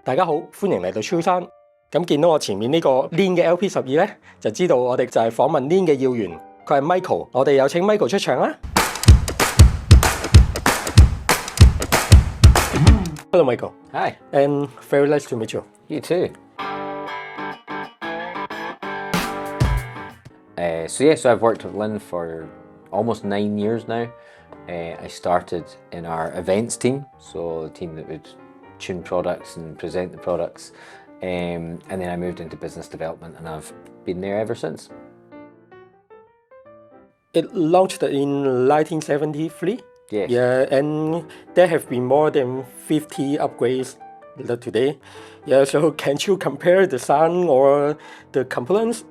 大家好，歡迎嚟到超山。咁見到我前面呢個 Linn 嘅 LP12咧，就知道我哋就係訪問 Linn 嘅要員，佢係 Michael。我哋有請 Michael 出場啦。Hello, Michael. Hi. And very nice to meet you. You too. So I've worked with Linn for almost 9 years now. I started in our events team, so the team that would tune products and present the products, and then I moved into business development, and I've been there ever since. It launched in 1973. Yes. Yeah, and there have been more than 50 upgrades today. Yeah, so can you compare the sound or the components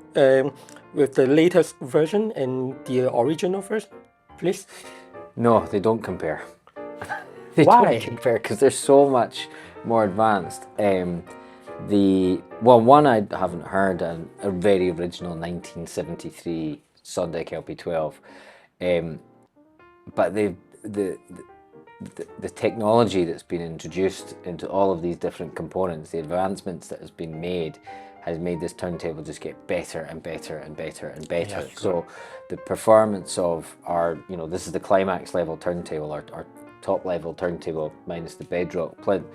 with the latest version and the original version, please? No, they don't compare. They Why? don't compare because they're so much more advanced. One I haven't heard a very original 1973 Sondek LP12, but the technology that's been introduced into all of these different components, the advancements that has been made, has made this turntable just get better and better and better and better. Yeah, so the performance of our, this is the climax level turntable, our top level turntable minus the bedrock plinth.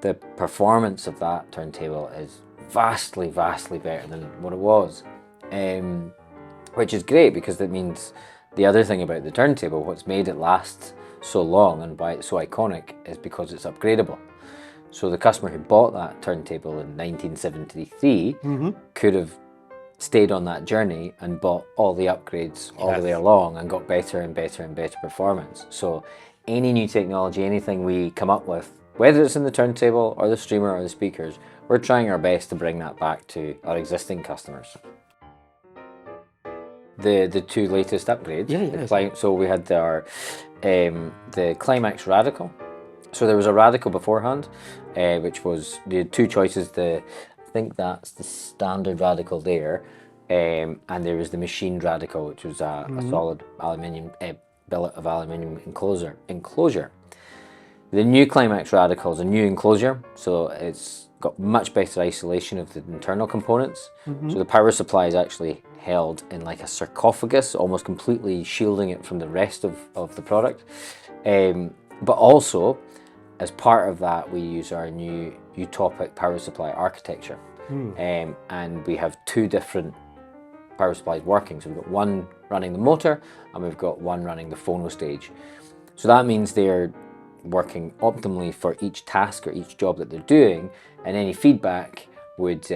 The performance of that turntable is vastly, vastly better than what it was, which is great because that means the other thing about the turntable, what's made it last so long and why it's so iconic is because it's upgradable. So the customer who bought that turntable in 1973 could have stayed on that journey and bought all the upgrades all the way along and got better and better and better performance. So any new technology, anything we come up with, whether it's in the turntable or the streamer or the speakers, we're trying our best to bring that back to our existing customers. The two latest upgrades. So we had the Climax Radical. So there was a Radical beforehand, which was, you had two choices. I think that's the standard Radical there, and there was the machined Radical, which was a solid aluminium billet of aluminium enclosure. The new Climax Radical is a new enclosure, so it's got much better isolation of the internal components. So the power supply is actually held in like a sarcophagus, almost completely shielding it from the rest of the product. But also, as part of that, we use our new utopic power supply architecture. And we have two different power supplies working. So we've got one running the motor and we've got one running the phono stage. So that means they're working optimally for each task or each job that they're doing, and any feedback would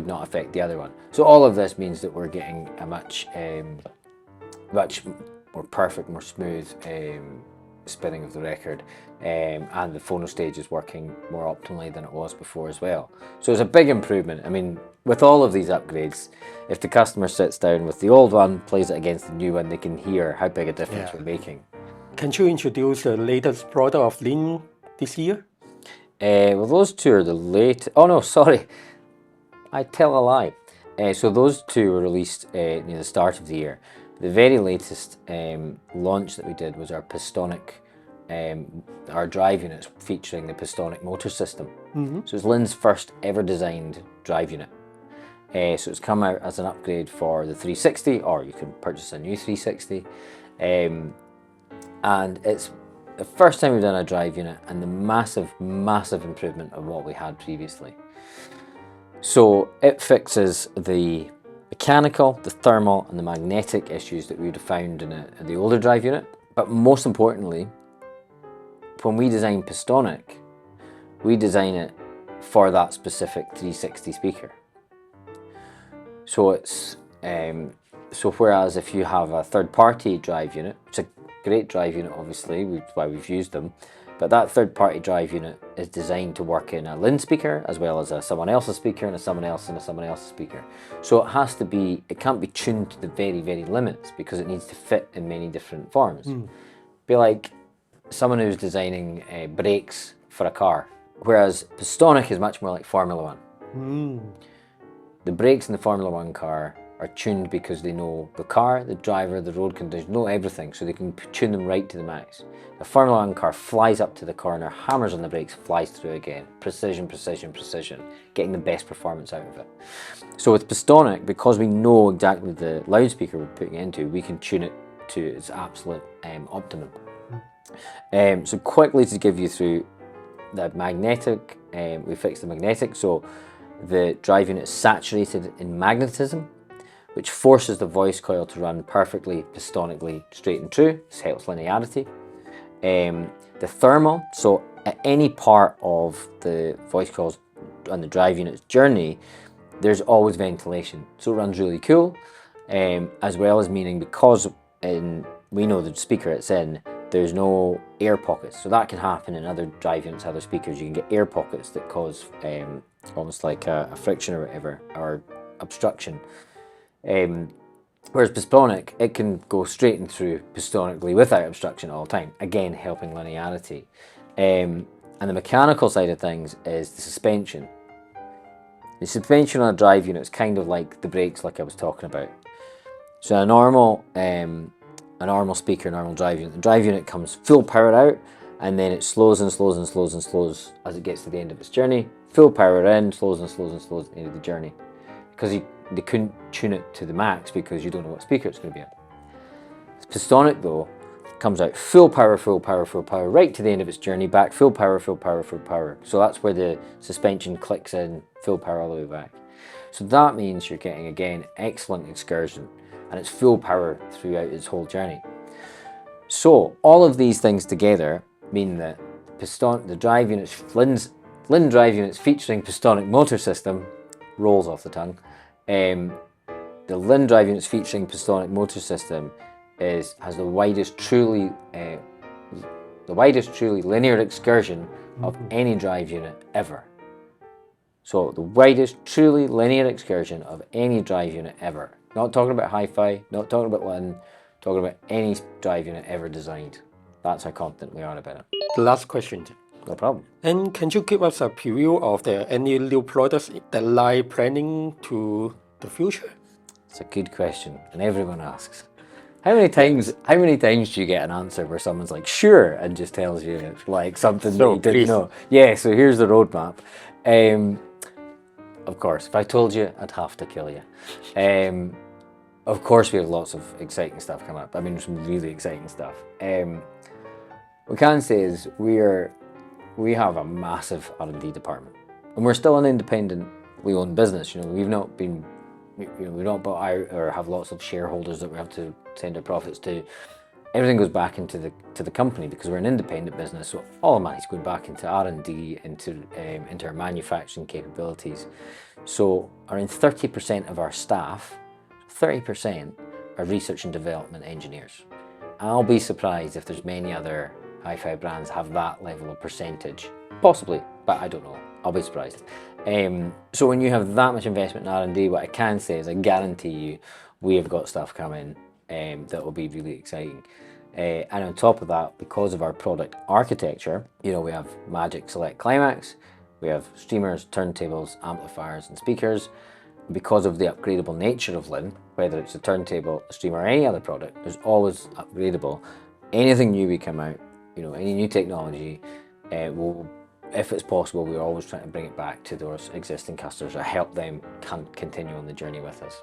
not affect the other one. So all of this means that we're getting a much more perfect, more smooth spinning of the record, and the phono stage is working more optimally than it was before as well. So it's a big improvement. I mean, with all of these upgrades, if the customer sits down with the old one, plays it against the new one, they can hear how big a difference we're making. Can you introduce the latest product of Linn this year? Well, those two are the late. Oh no, sorry, I tell a lie. So those two were released near the start of the year. The very latest launch that we did was our Pistonik, our drive units featuring the Pistonik motor system. So it's Linn's first ever designed drive unit. So it's come out as an upgrade for the 360, or you can purchase a new 360. And it's the first time we've done a drive unit and the massive, massive improvement of what we had previously. So it fixes the mechanical, the thermal and the magnetic issues that we would have found in the older drive unit. But most importantly, when we design Pistonik, we design it for that specific 360 speaker. So it's whereas if you have a third-party drive unit, it's a great drive unit, obviously, why we've used them, but that third-party drive unit is designed to work in a Linn speaker as well as a someone else's speaker and a someone else's speaker. So it has to be, it can't be tuned to the very, very limits because it needs to fit in many different forms. Be like someone who's designing brakes for a car, whereas Pistonik is much more like Formula One. The brakes in the Formula One car are are tuned because they know the car, the driver, the road conditions, know everything, so they can tune them right to the max. The Formula 1 car flies up to the corner, hammers on the brakes, flies through again. Precision, precision, precision, getting the best performance out of it. So with Pistonik, because we know exactly the loudspeaker we're putting it into, we can tune it to its absolute optimum. So quickly to give you through the magnetic, we fixed the magnetic, so the drive unit is saturated in magnetism, which forces the voice coil to run perfectly, pistonically, straight and true. This helps linearity. The thermal, so at any part of the voice coils on the drive unit's journey, there's always ventilation, so it runs really cool, as well as meaning because we know the speaker it's in, there's no air pockets, so that can happen in other drive units, other speakers. You can get air pockets that cause almost like a friction or whatever, or obstruction. Whereas Pistonik, it can go straight and through pistonically without obstruction all the time, again helping linearity. And the mechanical side of things is the suspension. The suspension on a drive unit is kind of like the brakes, like I was talking about. So a normal speaker, normal drive unit, the drive unit comes full power out, and then it slows and slows and slows and slows as it gets to the end of its journey. Full power in, slows and slows and slows at the end of the journey. Because they couldn't tune it to the max because you don't know what speaker it's going to be at. Pistonik though, comes out full power, full power, full power, right to the end of its journey, back full power, full power, full power. So that's where the suspension clicks in, full power all the way back. So that means you're getting, again, excellent excursion, and it's full power throughout its whole journey. So all of these things together mean that the drive units, Linn drive units featuring Pistonik motor system, rolls off the tongue. The Linn drive units featuring Pistonik motor system has the widest truly linear excursion of any drive unit ever. So the widest truly linear excursion of any drive unit ever. Not talking about hi-fi, not talking about Linn, talking about any drive unit ever designed. That's how confident we are about it. The last question. No problem. And can you give us a preview of any new products that lie planning to the future? It's a good question, and everyone asks. How many times do you get an answer where someone's like, sure, and just tells you like something that you didn't know? Yeah, so here's the roadmap. Of course, if I told you, I'd have to kill you. Of course, we have lots of exciting stuff coming up. I mean, some really exciting stuff. What we can say is we have a massive R&D department, and we're still an independently owned business. We've not bought out or have lots of shareholders that we have to send our profits to. Everything goes back into the company because we're an independent business. So all the money's going back into R&D, into our manufacturing capabilities. So around 30% of our staff, 30% are research and development engineers. I'll be surprised if there's many other hi-fi brands have that level of percentage. Possibly, but I don't know. I'll be surprised. So when you have that much investment in R&D, what I can say is I guarantee you we have got stuff coming that will be really exciting. And on top of that, because of our product architecture, we have Magic Select Climax, we have streamers, turntables, amplifiers and speakers. Because of the upgradable nature of Linn, whether it's a turntable, a streamer or any other product, there's always upgradable. Anything new we come out, any new technology, if it's possible, we're always trying to bring it back to those existing customers or help them continue on the journey with us.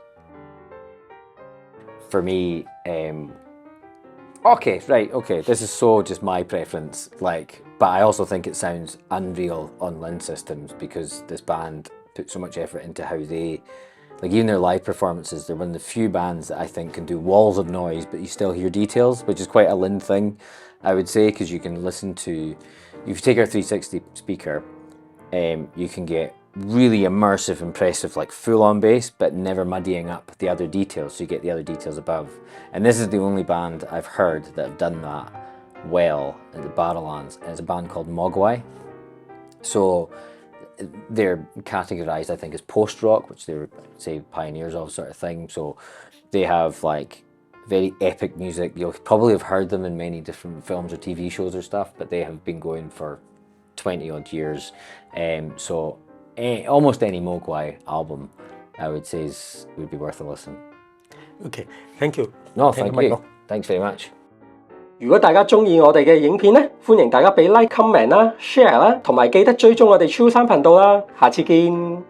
For me, okay, this is so just my preference, but I also think it sounds unreal on Linn systems because this band put so much effort into how they, even their live performances, they're one of the few bands that I think can do walls of noise, but you still hear details, which is quite a Linn thing, I would say, because you can listen to, if you take our 360 speaker, you can get really immersive, impressive, full-on bass, but never muddying up the other details, so you get the other details above. And this is the only band I've heard that have done that well at the Barrowlands, and it's a band called Mogwai. So they're categorized, I think, as post-rock, which they were, say, pioneers of, sort of thing. So they have very epic music. You'll probably have heard them in many different films or TV shows or stuff, but they have been going for 20 odd years. So almost any Mogwai album, I would say, would be worth a listen. Okay, thank you. No, thank you. Michael. Thanks very much. 如果大家中意我哋嘅影片咧，歡迎大家俾 like、comment 啦、share 啦，同埋記得追蹤我哋超3頻道啦。下次見。